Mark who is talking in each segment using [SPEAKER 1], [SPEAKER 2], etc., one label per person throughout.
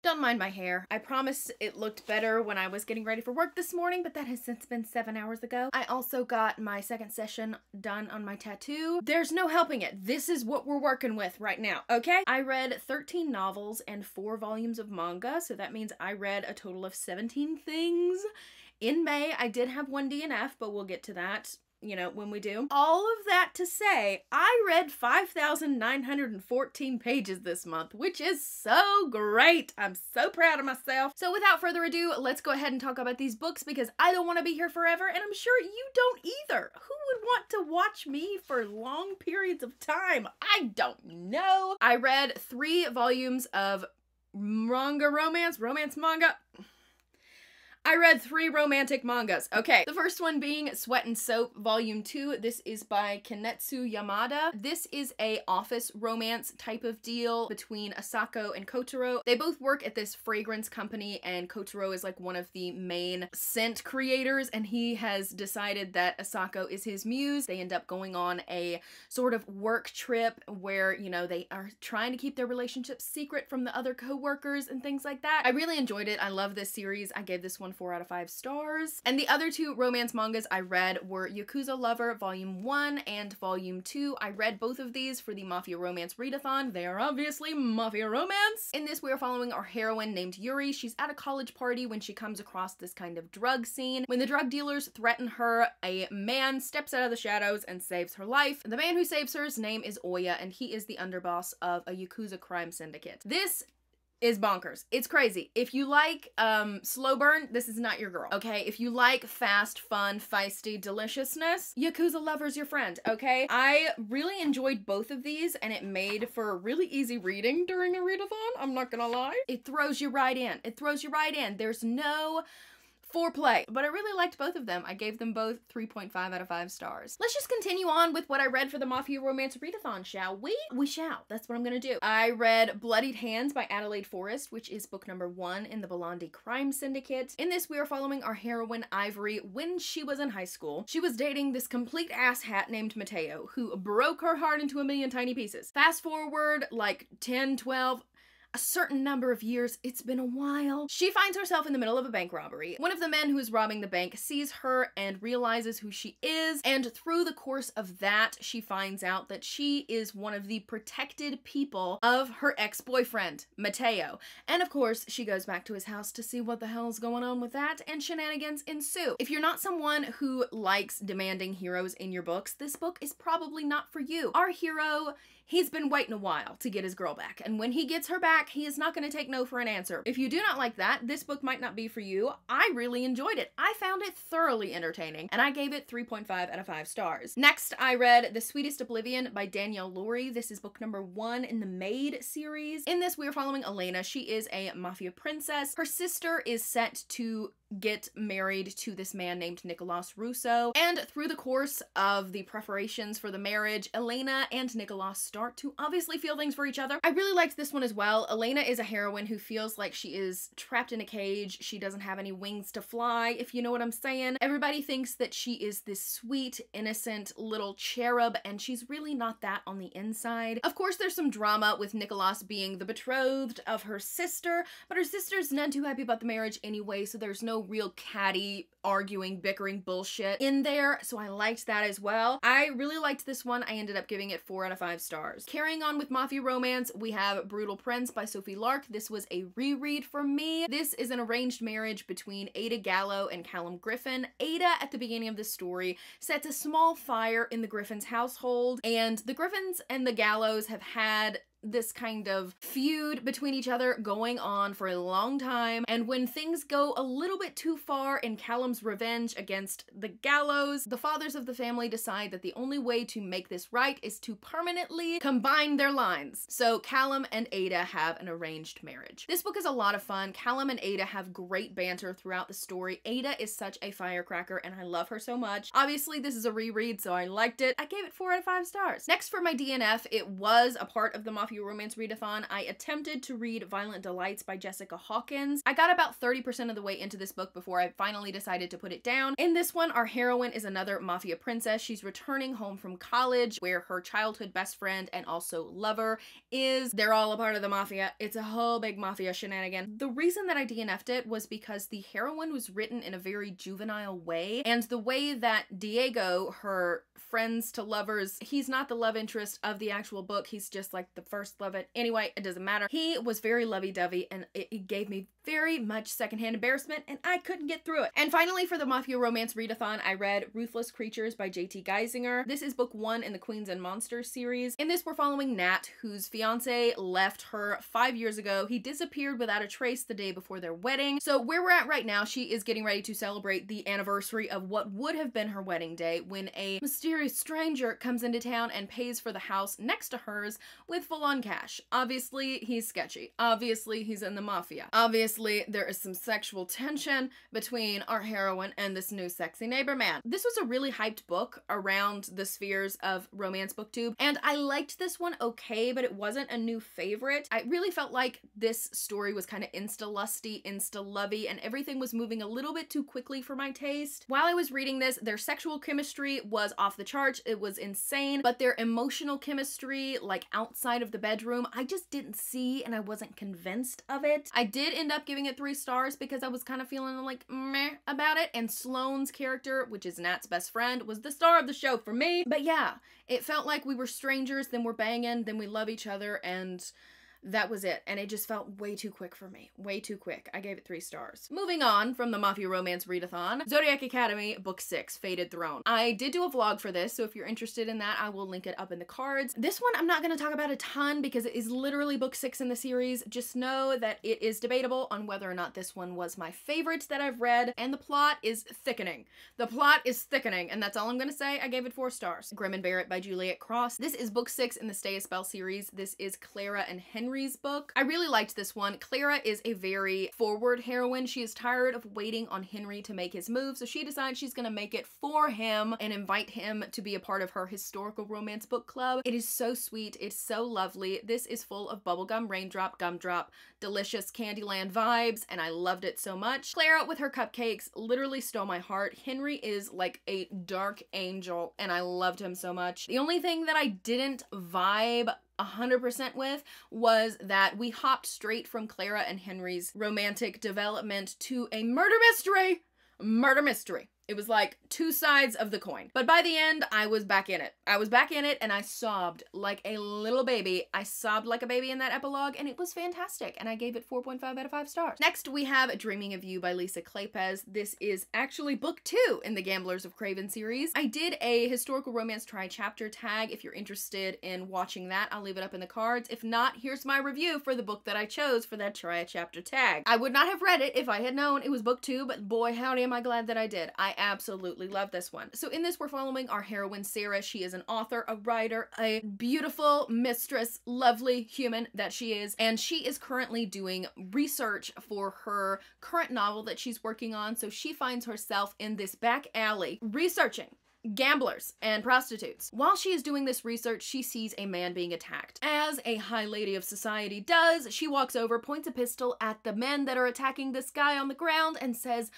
[SPEAKER 1] Don't mind my hair. I promise it looked better when I was getting ready for work this morning, but that has since been 7 hours ago. I also got my second session done on my tattoo. There's no helping it. This is what we're working with right now, okay? I read 13 novels and 4 volumes of manga, so that means I read a total of 17 things. In May, I did have 1 DNF, but we'll get to that, you know, when we do. All of that to say, I read 5,914 pages this month, which is so great. I'm so proud of myself. So without further ado, let's go ahead and talk about these books because I don't want to be here forever, and I'm sure you don't either. Who would want to watch me for long periods of time? I don't know. I read 3 volumes of romance manga. I read 3 romantic mangas. Okay, the first one being Sweat and Soap Volume 2. This is by Kanetsu Yamada. This is a office romance type of deal between Asako and Kotaro. They both work at this fragrance company, and Kotaro is like one of the main scent creators, and he has decided that Asako is his muse. They end up going on a sort of work trip where, you know, they are trying to keep their relationship secret from the other co-workers and things like that. I really enjoyed it. I love this series. I gave this one 4 out of 5 stars. And the other 2 romance mangas I read were Yakuza Lover Volume 1 and Volume 2. I read both of these for the Mafia Romance Readathon. They are obviously Mafia Romance. In this, we are following our heroine named Yuri. She's at a college party when she comes across this kind of drug scene. When the drug dealers threaten her, a man steps out of the shadows and saves her life. The man who saves her's name is Oya, and he is the underboss of a Yakuza crime syndicate. This is bonkers. It's crazy. If you like slow burn, this is not your girl, okay? If you like fast, fun, feisty deliciousness, Yakuza Lover's your friend, okay? I really enjoyed both of these, and it made for really easy reading during a readathon, I'm not gonna lie. It throws you right in. It throws you right in. There's no foreplay, but I really liked both of them. I gave them both 3.5 out of 5 stars. Let's just continue on with what I read for the Mafia Romance Readathon, shall we? We shall. That's what I'm gonna do. I read Bloodied Hands by Adelaide Forrest, which is book number 1 in the Blondie Crime Syndicate. In this, we are following our heroine, Ivory, when she was in high school. She was dating this complete asshat named Mateo, who broke her heart into a million tiny pieces. Fast forward, like 10, 12, a certain number of years, it's been a while. She finds herself in the middle of a bank robbery. One of the men who is robbing the bank sees her and realizes who she is, and through the course of that, she finds out that she is one of the protected people of her ex-boyfriend, Mateo. And of course, she goes back to his house to see what the hell's going on with that, and shenanigans ensue. If you're not someone who likes demanding heroes in your books, this book is probably not for you. Our hero, he's been waiting a while to get his girl back, and when he gets her back, he is not going to take no for an answer. If you do not like that, this book might not be for you. I really enjoyed it. I found it thoroughly entertaining, and I gave it 3.5 out of 5 stars. Next, I read The Sweetest Oblivion by Danielle Laurie. This is book number 1 in the Maid series. In this, we are following Elena. She is a mafia princess. Her sister is set to get married to this man named Nicolas Russo, and through the course of the preparations for the marriage, Elena and Nicolas start to obviously feel things for each other. I really liked this one as well. Elena is a heroine who feels like she is trapped in a cage. She doesn't have any wings to fly, if you know what I'm saying. Everybody thinks that she is this sweet, innocent little cherub, and she's really not that on the inside. Of course, there's some drama with Nicolas being the betrothed of her sister, but her sister's none too happy about the marriage anyway, so there's no real catty arguing, bickering bullshit in there, so I liked that as well. I really liked this one. I ended up giving it 4 out of 5 stars. Carrying on with Mafia Romance, we have Brutal Prince by Sophie Lark. This was a reread for me. This is an arranged marriage between Ada Gallo and Callum Griffin. Ada, at the beginning of the story, sets a small fire in the Griffins' household, and the Griffins and the Gallos have had this kind of feud between each other going on for a long time, and when things go a little bit too far in Callum's revenge against the Gallos, the fathers of the family decide that the only way to make this right is to permanently combine their lines. So Callum and Ada have an arranged marriage. This book is a lot of fun. Callum and Ada have great banter throughout the story. Ada is such a firecracker, and I love her so much. Obviously, this is a reread, so I liked it. I gave it 4 out of 5 stars. Next, for my DNF, it was a part of the Mafia Mafia Romance Readathon, I attempted to read Violent Delights by Jessica Hawkins. I got about 30% of the way into this book before I finally decided to put it down. In this one, our heroine is another mafia princess. She's returning home from college where her childhood best friend and also lover is. They're all a part of the mafia. It's a whole big mafia shenanigan. The reason that I DNF'd it was because the heroine was written in a very juvenile way, and the way that Diego, her friends to lovers, he's not the love interest of the actual book, he's just like the first love. Anyway, it doesn't matter. He was very lovey-dovey, and it gave me very much secondhand embarrassment, and I couldn't get through it. And finally, for the Mafia Romance Readathon, I read Ruthless Creatures by J.T. Geisinger. This is book 1 in the Queens and Monsters series. In this, we're following Nat, whose fiance left her 5 years ago. He disappeared without a trace the day before their wedding. So where we're at right now, she is getting ready to celebrate the anniversary of what would have been her wedding day when a mysterious stranger comes into town and pays for the house next to hers with full-on cash. Obviously, he's sketchy. Obviously, he's in the mafia. Obviously, there is some sexual tension between our heroine and this new sexy neighbor man. This was a really hyped book around the spheres of Romance Booktube, and I liked this one okay, but it wasn't a new favorite. I really felt like this story was kind of insta-lusty, insta-lovey, and everything was moving a little bit too quickly for my taste. While I was reading this, their sexual chemistry was off the charts. It was insane, but their emotional chemistry, like outside of the bedroom, I just didn't see, and I wasn't convinced of it. I did end up giving it 3 stars because I was kind of feeling like meh about it, and Sloane's character, which is Nat's best friend, was the star of the show for me. But yeah, it felt like we were strangers, then we're banging, then we love each other, and that was it. And it just felt way too quick for me. Way too quick. I gave it 3 stars. Moving on from the Mafia Romance Readathon, Zodiac Academy, Book 6, Fated Throne. I did do a vlog for this, so if you're interested in that, I will link it up in the cards. This one I'm not going to talk about a ton because it is literally book 6 in the series. Just know that it is debatable on whether or not this one was my favorite that I've read, and the plot is thickening. The plot is thickening, and that's all I'm going to say. I gave it 4 stars. Grim and Barrett by Juliet Cross. This is book 6 in the Stay a Spell series. This is Clara and Henry's book. I really liked this one. Clara is a very forward heroine. She is tired of waiting on Henry to make his move, so she decides she's gonna make it for him and invite him to be a part of her historical romance book club. It is so sweet. It's so lovely. This is full of bubblegum, raindrop, gumdrop, delicious Candyland vibes, and I loved it so much. Clara with her cupcakes literally stole my heart. Henry is like a dark angel, and I loved him so much. The only thing that I didn't vibe 100% with was that we hopped straight from Clara and Henry's romantic development to a murder mystery. Murder mystery. It was like 2 sides of the coin. But by the end, I was back in it. I was back in it, and I sobbed like a little baby. I sobbed like a baby in that epilogue, and it was fantastic. And I gave it 4.5 out of 5 stars. Next, we have Dreaming of You by Lisa Kleypas. This is actually book 2 in the Gamblers of Craven series. I did a historical romance tri-chapter tag. If you're interested in watching that, I'll leave it up in the cards. If not, here's my review for the book that I chose for that tri-chapter tag. I would not have read it if I had known it was book 2, but boy, howdy am I glad that I did. I absolutely love this one. So in this, we're following our heroine, Sarah. She is an author, a writer, a beautiful mistress, lovely human that she is, and she is currently doing research for her current novel that she's working on. So she finds herself in this back alley researching gamblers and prostitutes. While she is doing this research, she sees a man being attacked. As a high lady of society does, she walks over, points a pistol at the men that are attacking this guy on the ground, and says,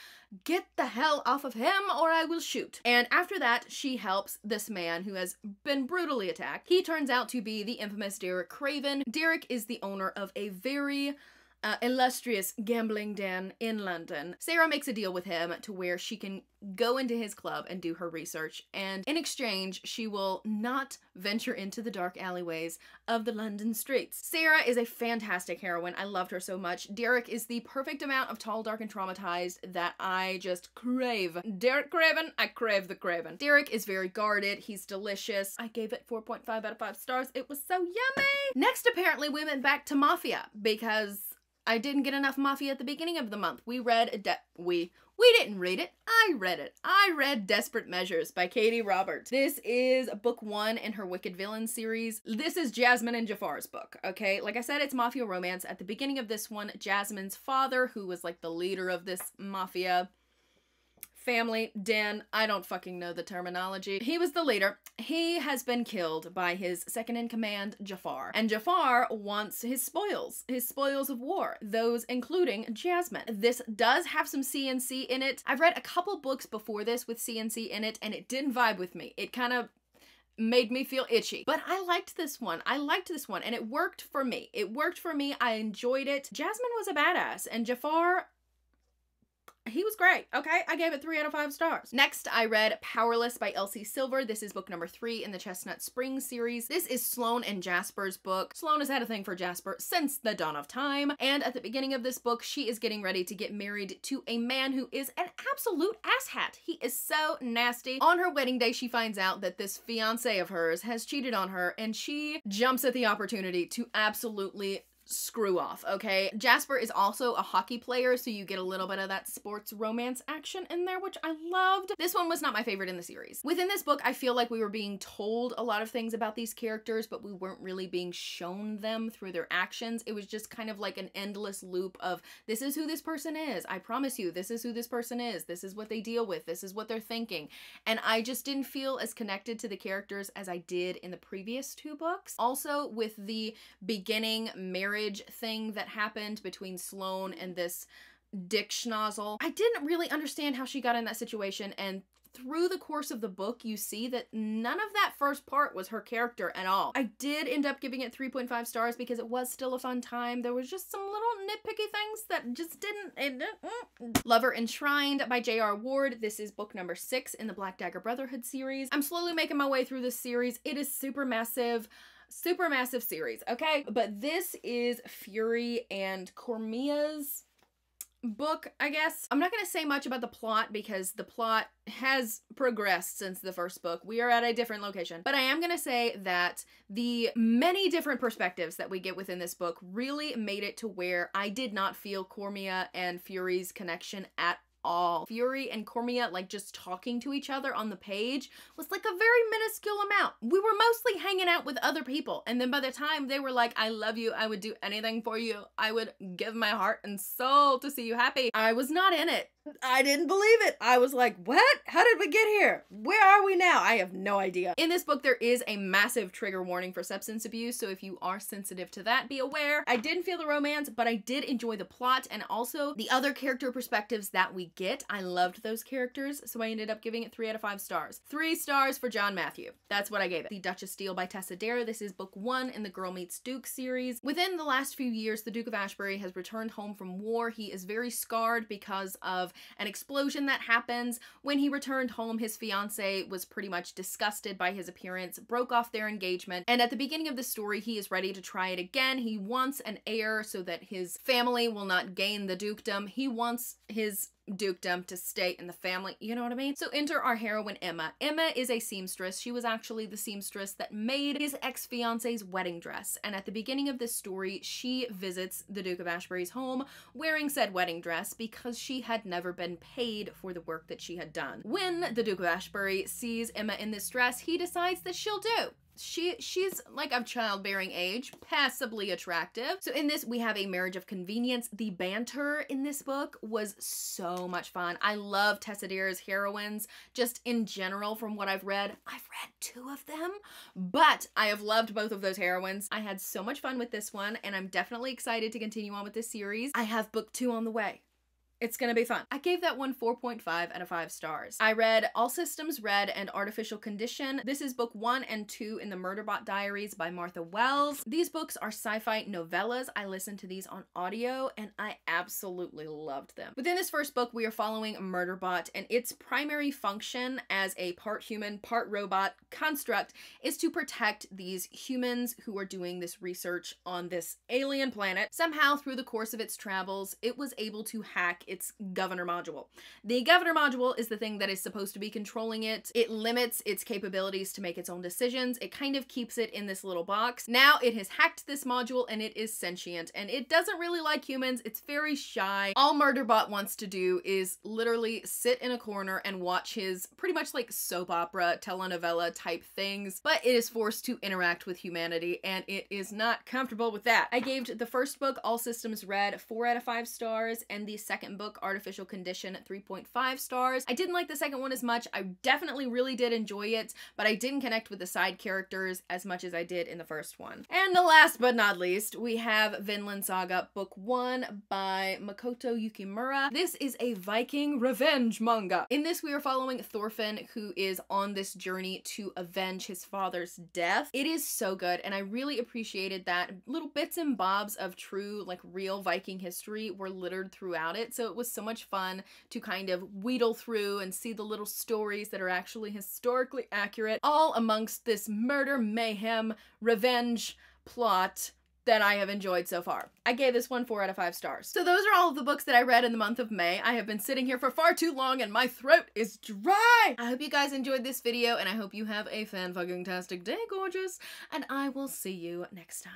[SPEAKER 1] "Get the hell off of him or I will shoot." And after that, she helps this man who has been brutally attacked. He turns out to be the infamous Derek Craven. Derek is the owner of a very illustrious gambling den in London. Sarah makes a deal with him to where she can go into his club and do her research, and in exchange, she will not venture into the dark alleyways of the London streets. Sarah is a fantastic heroine. I loved her so much. Derek is the perfect amount of tall, dark, and traumatized that I just crave. Derek Craven, I crave the Craven. Derek is very guarded. He's delicious. I gave it 4.5 out of 5 stars. It was so yummy! Next, apparently, we went back to Mafia because I didn't get enough Mafia at the beginning of the month. We read we didn't read it. I read it. I read Desperate Measures by Katie Roberts. This is book 1 in her Wicked Villain series. This is Jasmine and Jafar's book, okay? Like I said, it's mafia romance. At the beginning of this one, Jasmine's father, who was like the leader of this mafia family, den, I don't fucking know the terminology. He was the leader. He has been killed by his second in command, Jafar. And Jafar wants his spoils of war, those including Jasmine. This does have some CNC in it. I've read a couple books before this with CNC in it, and it didn't vibe with me. It kind of made me feel itchy. But I liked this one. I liked this one, and it worked for me. It worked for me. I enjoyed it. Jasmine was a badass, and Jafar, he was great, okay? I gave it 3 out of 5 stars. Next, I read Powerless by Elsie Silver. This is book number 3 in the Chestnut Springs series. This is Sloane and Jasper's book. Sloane has had a thing for Jasper since the dawn of time, and at the beginning of this book, she is getting ready to get married to a man who is an absolute asshat. He is so nasty. On her wedding day, she finds out that this fiance of hers has cheated on her, and she jumps at the opportunity to absolutely screw off, okay? Jasper is also a hockey player, so you get a little bit of that sports romance action in there, which I loved. This one was not my favorite in the series. Within this book, I feel like we were being told a lot of things about these characters, but we weren't really being shown them through their actions. It was just kind of like an endless loop of, this is who this person is. I promise you, this is who this person is. This is what they deal with. This is what they're thinking. And I just didn't feel as connected to the characters as I did in the previous 2 books. Also, with the beginning marriage thing that happened between Sloane and this dick schnozzle, I didn't really understand how she got in that situation, and through the course of the book, you see that none of that first part was her character at all. I did end up giving it 3.5 stars because it was still a fun time. There was just some little nitpicky things that just didn't. Lover Enshrined by J.R. Ward. This is book number 6 in the Black Dagger Brotherhood series. I'm slowly making my way through this series. It is super massive series, okay? But this is Fury and Cormia's book, I guess. I'm not gonna say much about the plot because the plot has progressed since the first book. We are at a different location. But I am gonna say that the many different perspectives that we get within this book really made it to where I did not feel Cormia and Fury's connection at all. Fury and Cormia, like, just talking to each other on the page was like a very minuscule amount. We were mostly hanging out with other people, and then by the time they were like, I love you, I would do anything for you, I would give my heart and soul to see you happy, I was not in it. I didn't believe it. I was like, what? How did we get here? Where are we now? I have no idea. In this book, there is a massive trigger warning for substance abuse, so if you are sensitive to that, be aware. I didn't feel the romance, but I did enjoy the plot and also the other character perspectives that we get. I loved those characters, so I ended up giving it 3 out of 5 stars. 3 stars for John Matthew. That's what I gave it. The Duchess Steele by Tessa Dare. This is book 1 in the Girl Meets Duke series. Within the last few years, the Duke of Ashbury has returned home from war. He is very scarred because of an explosion that happens. When he returned home, his fiance was pretty much disgusted by his appearance, broke off their engagement, and at the beginning of the story, he is ready to try it again. He wants an heir so that his family will not gain the dukedom. He wants his dukedom to stay in the family, you know what I mean? So enter our heroine, Emma. Emma is a seamstress. She was actually the seamstress that made his ex-fiance's wedding dress, and at the beginning of this story, she visits the Duke of Ashbury's home wearing said wedding dress because she had never been paid for the work that she had done. When the Duke of Ashbury sees Emma in this dress, he decides that she'll do. She's like of childbearing age, passably attractive. So in this, we have a marriage of convenience. The banter in this book was so much fun. I love Tessa Dare's heroines, just in general from what I've read. I've read 2 of them, but I have loved both of those heroines. I had so much fun with this one, and I'm definitely excited to continue on with this series. I have book 2 on the way. It's gonna be fun. I gave that one 4.5 out of 5 stars. I read All Systems Red and Artificial Condition. This is book 1 and 2 in the Murderbot Diaries by Martha Wells. These books are sci-fi novellas. I listened to these on audio and I absolutely loved them. Within this first book, we are following Murderbot, and its primary function as a part human, part robot construct is to protect these humans who are doing this research on this alien planet. Somehow, through the course of its travels, it was able to hack its governor module. The governor module is the thing that is supposed to be controlling it. It limits its capabilities to make its own decisions. It kind of keeps it in this little box. Now it has hacked this module and it is sentient, and it doesn't really like humans. It's very shy. All Murderbot wants to do is literally sit in a corner and watch his pretty much like soap opera, telenovela type things, but it is forced to interact with humanity and it is not comfortable with that. I gave the first book, All Systems Red, 4 out of 5 stars, and the second book, Artificial Condition, 3.5 stars. I didn't like the second one as much. I definitely really did enjoy it, but I didn't connect with the side characters as much as I did in the first one. And last but not least, we have Vinland Saga Book 1 by Makoto Yukimura. This is a Viking revenge manga. In this, we are following Thorfinn, who is on this journey to avenge his father's death. It is so good, and I really appreciated that little bits and bobs of true, like, real Viking history were littered throughout it, so it was so much fun to kind of wheedle through and see the little stories that are actually historically accurate, all amongst this murder, mayhem, revenge plot that I have enjoyed so far. I gave this one 4 out of 5 stars. So those are all of the books that I read in the month of May. I have been sitting here for far too long and my throat is dry. I hope you guys enjoyed this video and I hope you have a fan-fucking-tastic day, gorgeous, and I will see you next time.